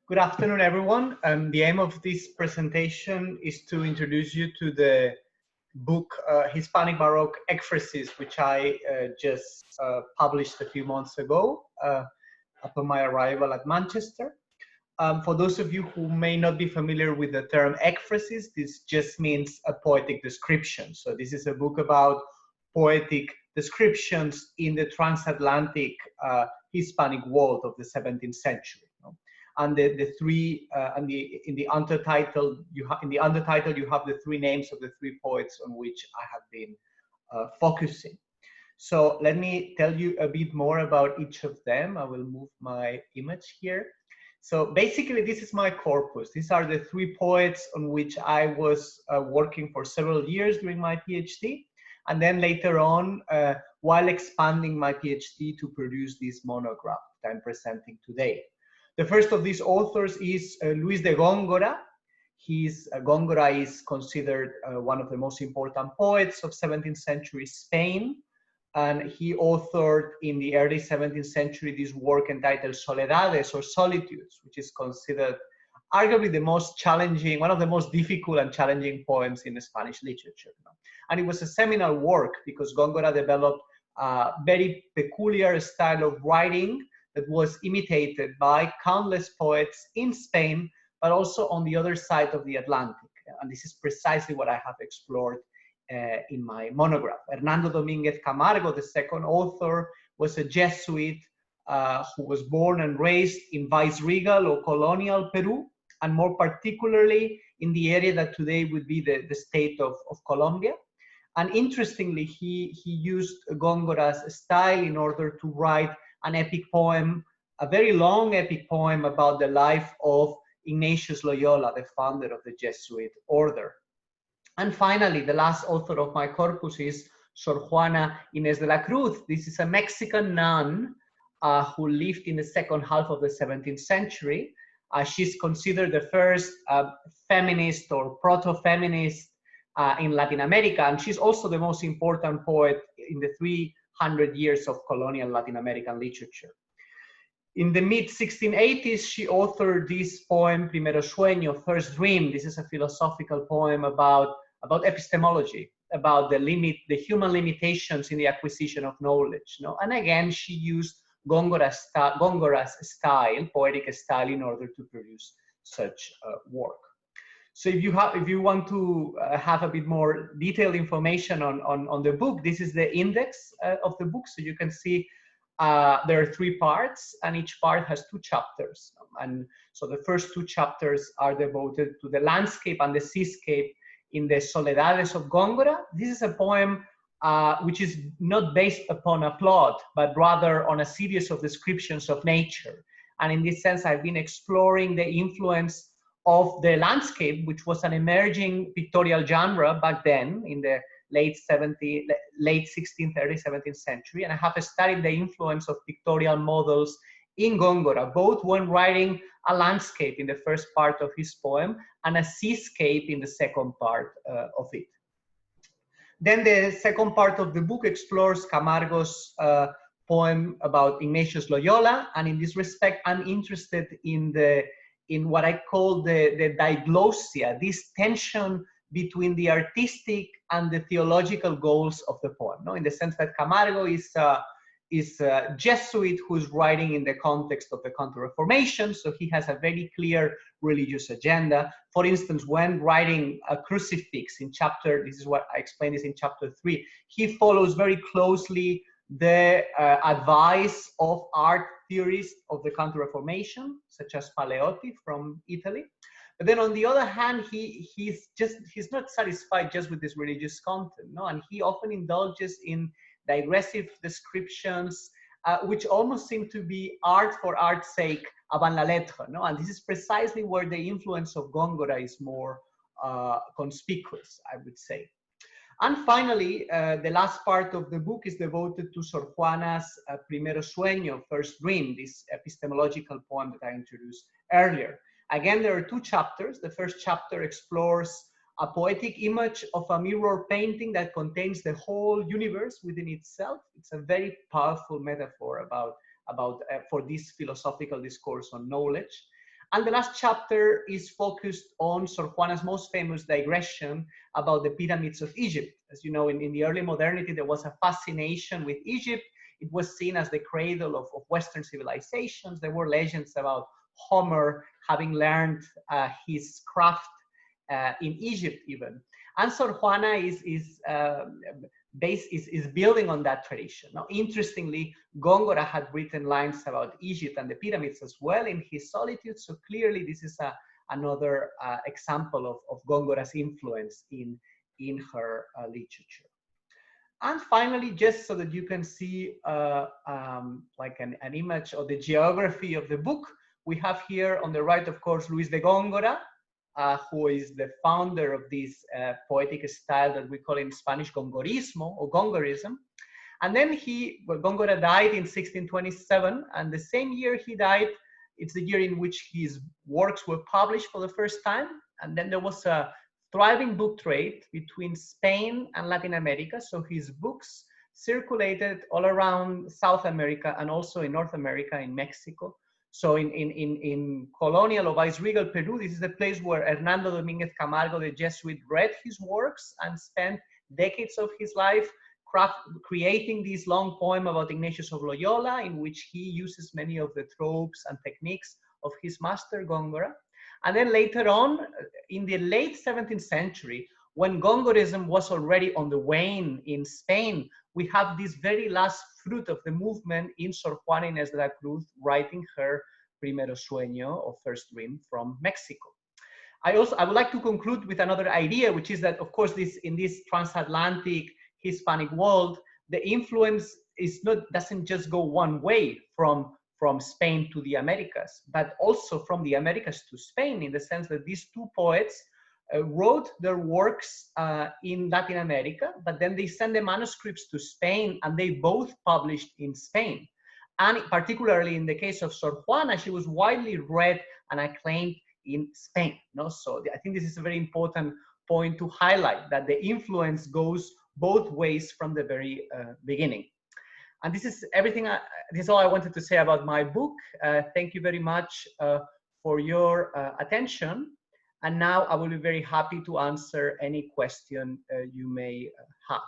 Good afternoon, everyone. The aim of this presentation is to introduce you to the book Hispanic Baroque Ekphrasis, which I just published a few months ago upon my arrival at Manchester. For those of you who may not be familiar with the term ekphrasis, this just means a poetic description. So this is a book about poetic descriptions in the transatlantic Hispanic world of the 17th century. And in the undertitle you have the three names of the three poets on which I have been focusing. So let me tell you a bit more about each of them. I will move my image here. So basically, this is my corpus. These are the three poets on which I was working for several years during my PhD. And then later on, while expanding my PhD to produce this monograph that I'm presenting today. The first of these authors is Luis de Góngora. Góngora is considered one of the most important poets of 17th century Spain. And he authored in the early 17th century this work entitled Soledades or Solitudes, which is considered arguably the most challenging, one of the most difficult and challenging poems in Spanish literature. And it was a seminal work because Góngora developed a very peculiar style of writing that was imitated by countless poets in Spain, but also on the other side of the Atlantic. And this is precisely what I have explored in my monograph. Hernando Domínguez Camargo, the second author, was a Jesuit who was born and raised in viceregal or colonial Peru, and more particularly in the area that today would be the state of Colombia. And interestingly, he used Góngora's style in order to write an epic poem, a very long epic poem about the life of Ignatius Loyola, the founder of the Jesuit order. And finally, the last author of my corpus is Sor Juana Inés de la Cruz. This is a Mexican nun who lived in the second half of the 17th century. She's considered the first feminist or proto-feminist in Latin America, and she's also the most important poet in the 300 years of colonial Latin American literature. In the mid-1680s, she authored this poem, Primero Sueño, First Dream. This is a philosophical poem about epistemology, about the human limitations in the acquisition of knowledge. And again, she used Góngora's style, poetic style, in order to produce such work. So if you want to have a bit more detailed information on the book, this is the index of the book. So you can see there are three parts, and each part has two chapters. And so the first two chapters are devoted to the landscape and the seascape in the Soledades of Góngora. This is a poem which is not based upon a plot, but rather on a series of descriptions of nature. And in this sense, I've been exploring the influence of the landscape, which was an emerging pictorial genre back then in the late 16th, early 17th century. And I have studied the influence of pictorial models in Góngora, both when writing a landscape in the first part of his poem and a seascape in the second part of it. Then the second part of the book explores Camargo's poem about Ignatius Loyola. And in this respect, I'm interested in what I call the diglossia, this tension between the artistic and the theological goals of the poem. In the sense that Camargo is a Jesuit who's writing in the context of the Counter-Reformation, so he has a very clear religious agenda. For instance, when writing a crucifix in this is what I explained this in chapter 3, he follows very closely the advice of art theorists of the Counter-Reformation, such as Paleotti from Italy. But then on the other hand, he's not satisfied just with this religious content, and he often indulges in digressive descriptions, which almost seem to be art for art's sake, avant la lettre, and this is precisely where the influence of Góngora is more conspicuous, I would say. And finally, the last part of the book is devoted to Sor Juana's Primero Sueño, First Dream, this epistemological poem that I introduced earlier. Again, there are two chapters. The first chapter explores a poetic image of a mirror painting that contains the whole universe within itself. It's a very powerful metaphor for this philosophical discourse on knowledge. And the last chapter is focused on Sor Juana's most famous digression about the pyramids of Egypt. As you know, in the early modernity, there was a fascination with Egypt. It was seen as the cradle of Western civilizations. There were legends about Homer having learned his craft in Egypt even. And Sor Juana is building on that tradition. Now, interestingly, Góngora had written lines about Egypt and the pyramids as well in his Solitude. So clearly, this is another example of Góngora's influence in her literature. And finally, just so that you can see like an image of the geography of the book, we have here on the right, of course, Luis de Góngora, who is the founder of this poetic style that we call in Spanish Gongorismo or Gongorism. And then Góngora died in 1627, and the same year he died, it's the year in which his works were published for the first time. And then there was a thriving book trade between Spain and Latin America. So his books circulated all around South America and also in North America, in Mexico. So in colonial or viceregal Peru, this is the place where Hernando Domínguez Camargo, the Jesuit, read his works and spent decades of his life creating this long poem about Ignatius of Loyola, in which he uses many of the tropes and techniques of his master, Góngora. And then later on, in the late 17th century, when Gongorism was already on the wane in Spain, we have this very last fruit of the movement in Sor Juana Inés de la Cruz writing her Primero Sueño, or First Dream, from Mexico. I would like to conclude with another idea, which is that, of course, in this transatlantic Hispanic world, the influence doesn't just go one way from Spain to the Americas, but also from the Americas to Spain, in the sense that these two poets wrote their works in Latin America, but then they sent the manuscripts to Spain, and they both published in Spain. And particularly in the case of Sor Juana, she was widely read and acclaimed in Spain. No? So I think this is a very important point to highlight, that the influence goes both ways from the very beginning. And this is everything. This is all I wanted to say about my book. Thank you very much for your attention. And now I will be very happy to answer any question you may have.